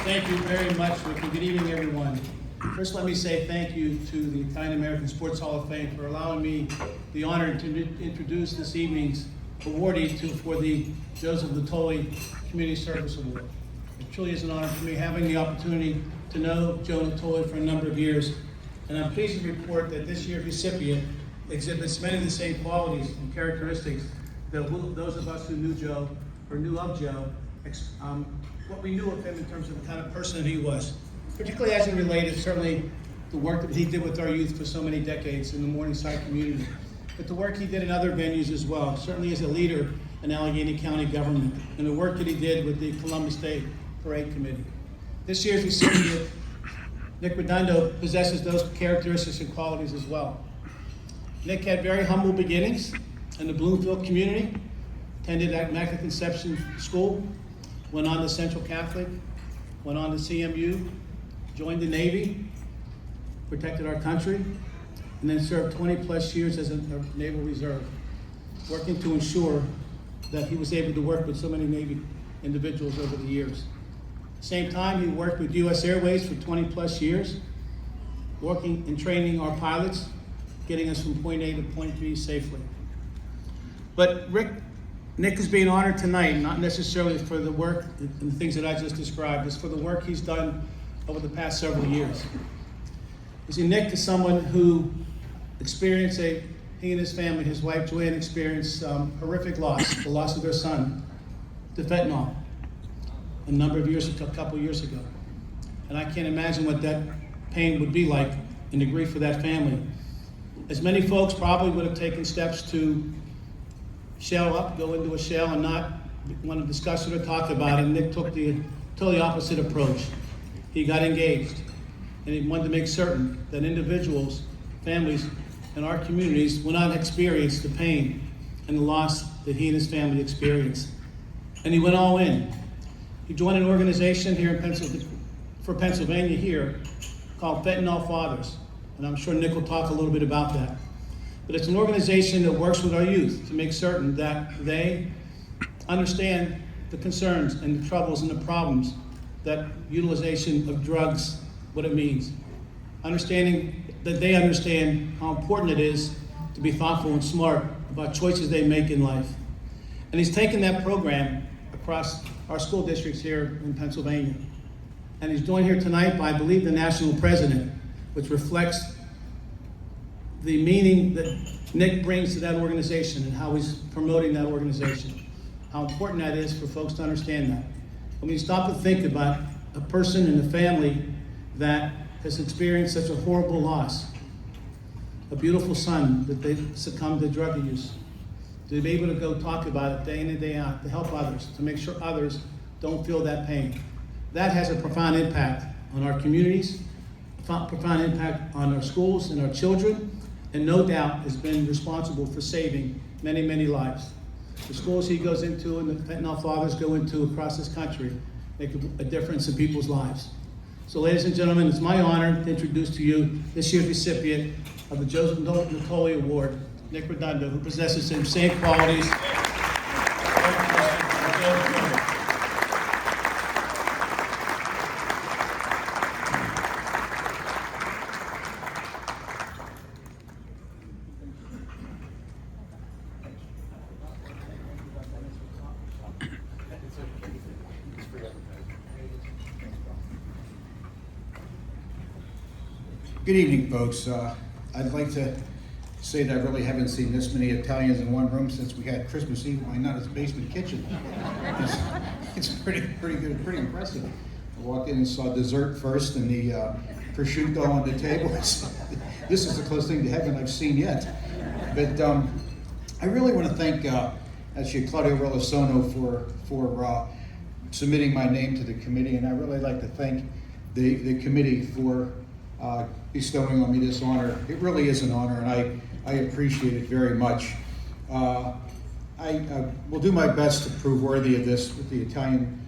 Thank you very much, Rick, and good evening, everyone. First, let me say thank you to the Italian American Sports Hall of Fame for allowing me the honor to introduce this evening's awardee for the Joseph Natoli Community Service Award. It truly is an honor for me having the opportunity to know Joe Natoli for a number of years, and I'm pleased to report that this year's recipient exhibits many of the same qualities and characteristics that those of us who knew Joe or knew of Joe, what we knew of him in terms of the kind of person that he was, particularly as it related, certainly, the work that he did with our youth for so many decades in the Morningside community, but the work he did in other venues as well, certainly as a leader in Allegheny County government, and the work that he did with the Columbus State Parade Committee. This year's recipient, Nick Redondo, possesses those characteristics and qualities as well. Nick had very humble beginnings in the Bloomfield community, attended at Immaculate Conception School, went on to Central Catholic, went on to CMU, joined the Navy, protected our country, and then served 20 plus years as a Naval Reserve, working to ensure that he was able to work with so many Navy individuals over the years. At the same time, he worked with U.S. Airways for 20 plus years, working and training our pilots, getting us from point A to point B safely. But Nick is being honored tonight, not necessarily for the work and the things that I just described, it's for the work he's done over the past several years. You see, Nick is someone who experienced he and his family, his wife Joanne, experienced horrific loss, the loss of their son to fentanyl a couple years ago. And I can't imagine what that pain would be like and the grief for that family. As many folks probably would have taken steps to shell up, go into a shell, and not want to discuss it or talk about it. Nick took the totally opposite approach. He got engaged, and he wanted to make certain that individuals, families, and our communities will not experience the pain and the loss that he and his family experienced. And he went all in. He joined an organization here in Pennsylvania here called Fentanyl Fathers, and I'm sure Nick will talk a little bit about that. But it's an organization that works with our youth to make certain that they understand the concerns and the troubles and the problems that utilization of drugs, what it means. Understanding that they understand how important it is to be thoughtful and smart about choices they make in life. And he's taken that program across our school districts here in Pennsylvania. And he's joined here tonight by, I believe, the national president, which reflects the meaning that Nick brings to that organization and how he's promoting that organization, how important that is for folks to understand that. When you stop to think about a person and a family that has experienced such a horrible loss, a beautiful son that they succumbed to drug use, to be able to go talk about it day in and day out, to help others, to make sure others don't feel that pain. That has a profound impact on our communities, a profound impact on our schools and our children, and no doubt has been responsible for saving many, many lives. The schools he goes into and the Fentanyl Fathers go into across this country make a difference in people's lives. So ladies and gentlemen, it's my honor to introduce to you this year's recipient of the Joseph Natoli Award, Nick Redondo, who possesses the same qualities. Good evening, folks. I'd like to say that I really haven't seen this many Italians in one room since we had Christmas Eve. Why not? It's basement kitchen. It's pretty good, pretty impressive. I walked in and saw dessert first and the prosciutto on the table. This is the closest thing to heaven I've seen yet. But I really want to thank actually Claudio Relosono for submitting my name to the committee, and I really like to thank the committee for bestowing on me this honor. It really is an honor, and I appreciate it very much. I will do my best to prove worthy of this with the Italian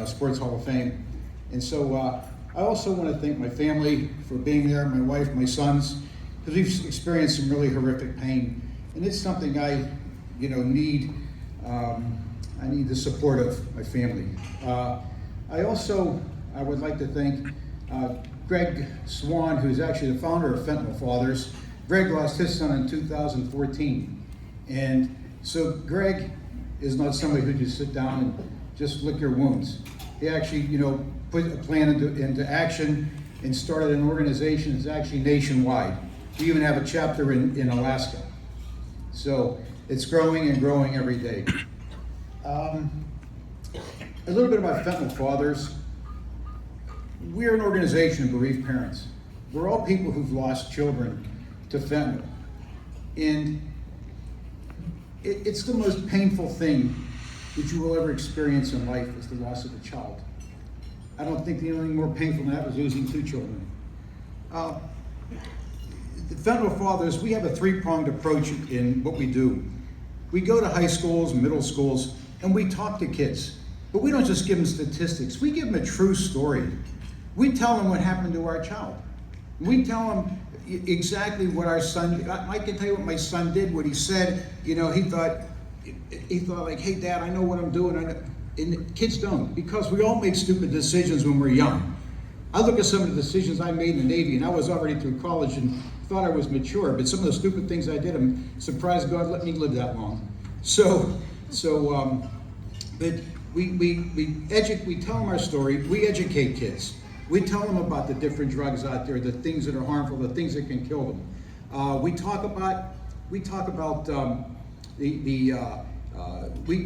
Sports Hall of Fame. And so I also want to thank my family for being there, my wife, my sons, because we've experienced some really horrific pain, and it's something I need. I need the support of my family. I would like to thank Greg Swan, who's actually the founder of Fentanyl Fathers. Greg lost his son in 2014. And so Greg is not somebody who just sit down and just lick your wounds. He actually, put a plan into action and started an organization that's actually nationwide. We even have a chapter in Alaska. So it's growing and growing every day. A little bit about Fentanyl Fathers. We're an organization of bereaved parents. We're all people who've lost children to fentanyl. And it's the most painful thing that you will ever experience in life is the loss of a child. I don't think the only thing more painful than that was losing 2 children. The Fentanyl Fathers, we have a 3-pronged approach in what we do. We go to high schools, middle schools, and we talk to kids. But we don't just give them statistics. We give them a true story. We tell them what happened to our child. We tell them exactly what our son did. I can tell you what my son did, what he said. He thought like, hey, Dad, I know what I'm doing. And kids don't, because we all make stupid decisions when we're young. I look at some of the decisions I made in the Navy, and I was already through college and thought I was mature, but some of the stupid things I did, I'm surprised God let me live that long. But we tell them our story, we educate kids. We tell them about the different drugs out there, the things that are harmful, the things that can kill them. We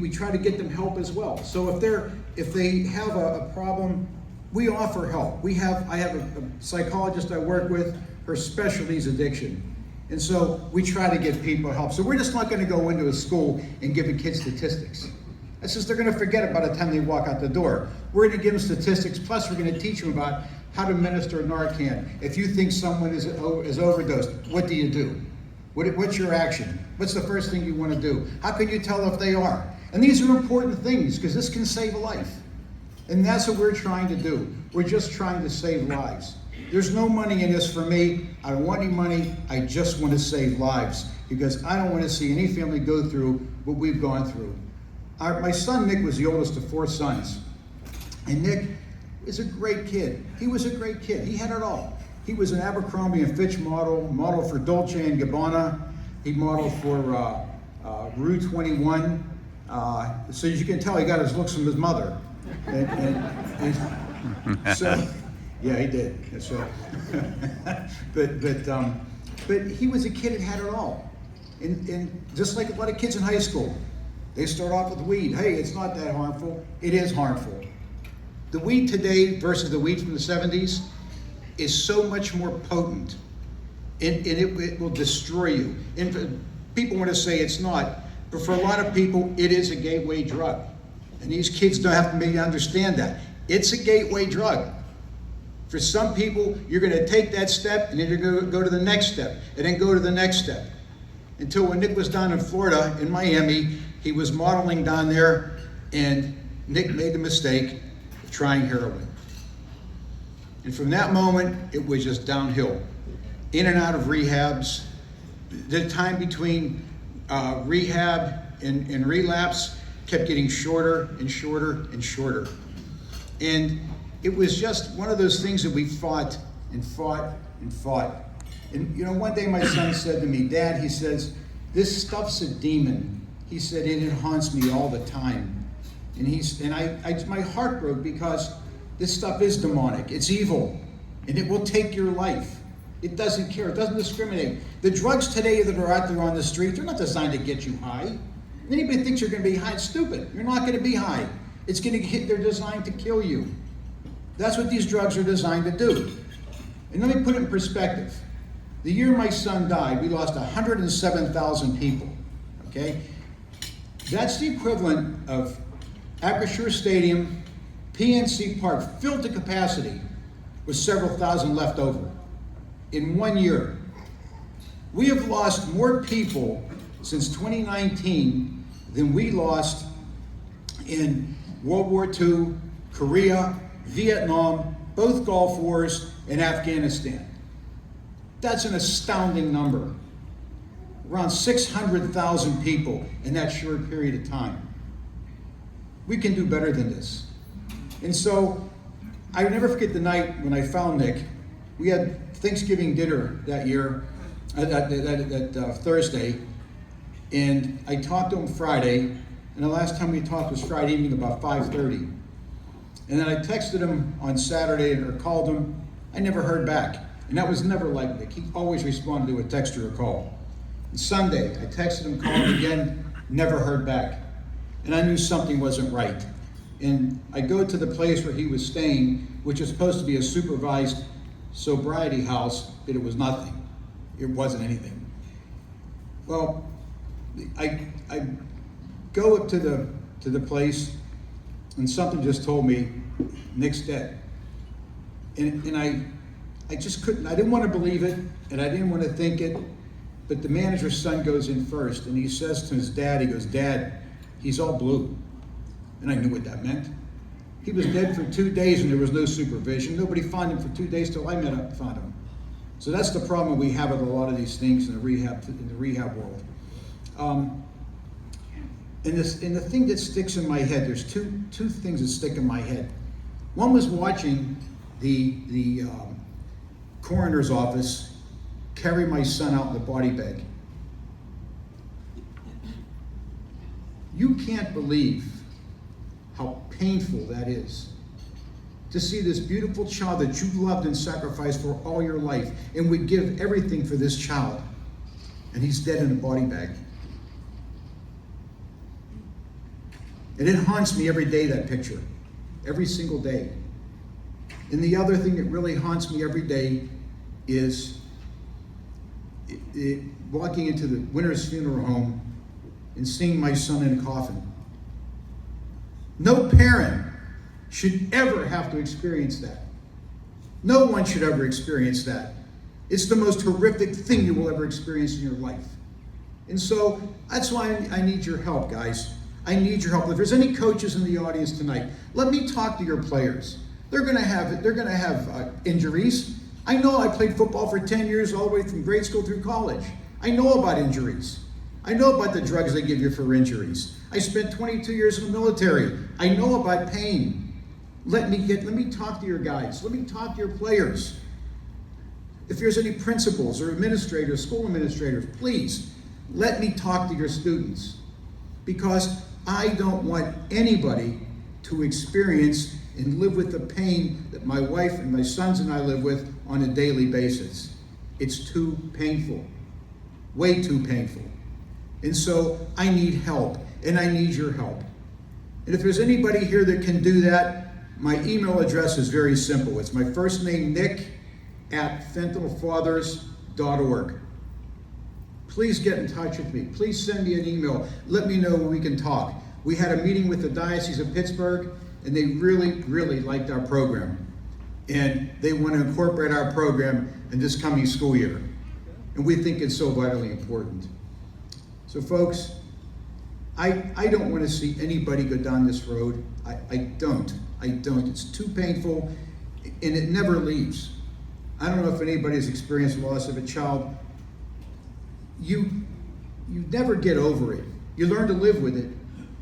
try to get them help as well. So if they have a problem, we offer help. I have a psychologist I work with. Her specialty is addiction. And so we try to give people help. So we're just not going to go into a school and give the kids statistics. That's just, they're going to forget it by the time they walk out the door. We're going to give them statistics, plus we're going to teach them about how to administer Narcan. If you think someone is overdosed, what do you do? What's your action? What's the first thing you want to do? How can you tell if they are? And these are important things, because this can save a life. And that's what we're trying to do. We're just trying to save lives. There's no money in this for me. I don't want any money. I just want to save lives, because I don't want to see any family go through what we've gone through. My son Nick was the oldest of 4 sons. And Nick is a great kid. He was a great kid. He had it all. He was an Abercrombie and Fitch model for Dolce & Gabbana. He modeled for Rue 21. So as you can tell, he got his looks from his mother. And so, yeah, he did. So, but he was a kid that had it all. And just like a lot of kids in high school, they start off with weed. Hey, it's not that harmful. It is harmful. The weed today versus the weed from the 70s is so much more potent. And it will destroy you. And people want to say it's not, but for a lot of people, it is a gateway drug. And these kids don't have to maybe understand that. It's a gateway drug. For some people, you're going to take that step, and then you're going to go to the next step, and then go to the next step. Until when Nick was down in Florida, in Miami, he was modeling down there, and Nick made the mistake of trying heroin. And from that moment, it was just downhill. In and out of rehabs. The time between rehab and relapse kept getting shorter and shorter and shorter. And it was just one of those things that we fought and fought and fought. And one day my son said to me, Dad, he says, this stuff's a demon. He said, it haunts me all the time. And my heart broke, because this stuff is demonic. It's evil. And it will take your life. It doesn't care. It doesn't discriminate. The drugs today that are out there on the street, they're not designed to get you high. Anybody thinks you're going to be high, it's stupid. You're not going to be high. It's going to they're designed to kill you. That's what these drugs are designed to do. And let me put it in perspective. The year my son died, we lost 107,000 people, okay? That's the equivalent of Acrisure Stadium, PNC Park, filled to capacity, with several thousand left over in 1 year. We have lost more people since 2019 than we lost in World War II, Korea, Vietnam, both Gulf Wars, and Afghanistan. That's an astounding number. Around 600,000 people in that short period of time. We can do better than this. And so I never forget the night when I found Nick. We had Thanksgiving dinner that year, that Thursday, and I talked to him Friday, and the last time we talked was Friday evening about 5:30. And then I texted him on Saturday or called him. I never heard back. And that was never like Nick. He always responded to a text or a call. And Sunday, I texted him, called him again, never heard back. And I knew something wasn't right. And I go to the place where he was staying, which is supposed to be a supervised sobriety house, but it was nothing. It wasn't anything. Well, I go up to the place, and something just told me, Nick's dead. And I just couldn't, I didn't want to believe it, and I didn't want to think it, but the manager's son goes in first, and he says to his dad, he goes, Dad, he's all blue. And I knew what that meant. He was dead for 2 days and there was no supervision. Nobody found him for 2 days till I met up and found him. So that's the problem we have with a lot of these things in the rehab world. And the thing that sticks in my head, there's two things that stick in my head. One was watching the coroner's office carry my son out in the body bag. You can't believe how painful that is to see this beautiful child that you loved and sacrificed for all your life and would give everything for this child, and he's dead in a body bag. And it haunts me every day, that picture, every single day. And the other thing that really haunts me every day is walking into the Winter's Funeral Home and seeing my son in a coffin. No parent should ever have to experience that. No one should ever experience that. It's the most horrific thing you will ever experience in your life. And so that's why I need your help, guys. I need your help. If there's any coaches in the audience tonight, let me talk to your players. They're going to have injuries. I know I played football for 10 years, all the way from grade school through college. I know about injuries. I know about the drugs they give you for injuries. I spent 22 years in the military. I know about pain. Let me talk to your guys. Let me talk to your players. If there's any principals or administrators, school administrators, please let me talk to your students, because I don't want anybody to experience and live with the pain that my wife and my sons and I live with on a daily basis. It's too painful, way too painful. And so I need help, and I need your help. And if there's anybody here that can do that, my email address is very simple. It's my first name, Nick, @fentonfathers.org. Please get in touch with me. Please send me an email. Let me know when we can talk. We had a meeting with the Diocese of Pittsburgh, and they really, really liked our program. And they want to incorporate our program in this coming school year. And we think it's so vitally important. So folks, I don't want to see anybody go down this road. I don't. It's too painful, and it never leaves. I don't know if anybody's experienced loss of a child. You never get over it. You learn to live with it,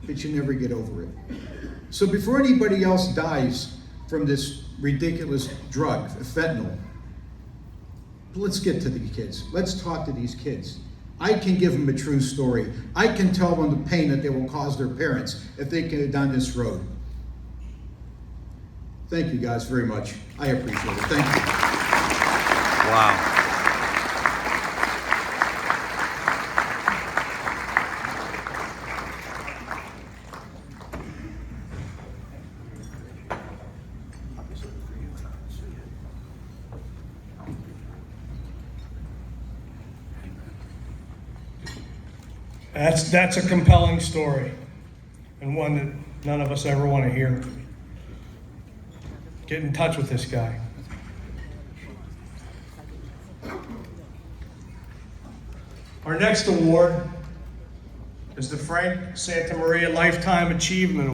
but you never get over it. So before anybody else dies from this ridiculous drug, fentanyl, let's get to the kids. Let's talk to these kids. I can give them a true story. I can tell them the pain that they will cause their parents if they go down this road. Thank you guys very much. I appreciate it. Thank you. Wow. That's a compelling story, and one that none of us ever want to hear. Get in touch with this guy. Our next award is the Frank Santamaria Lifetime Achievement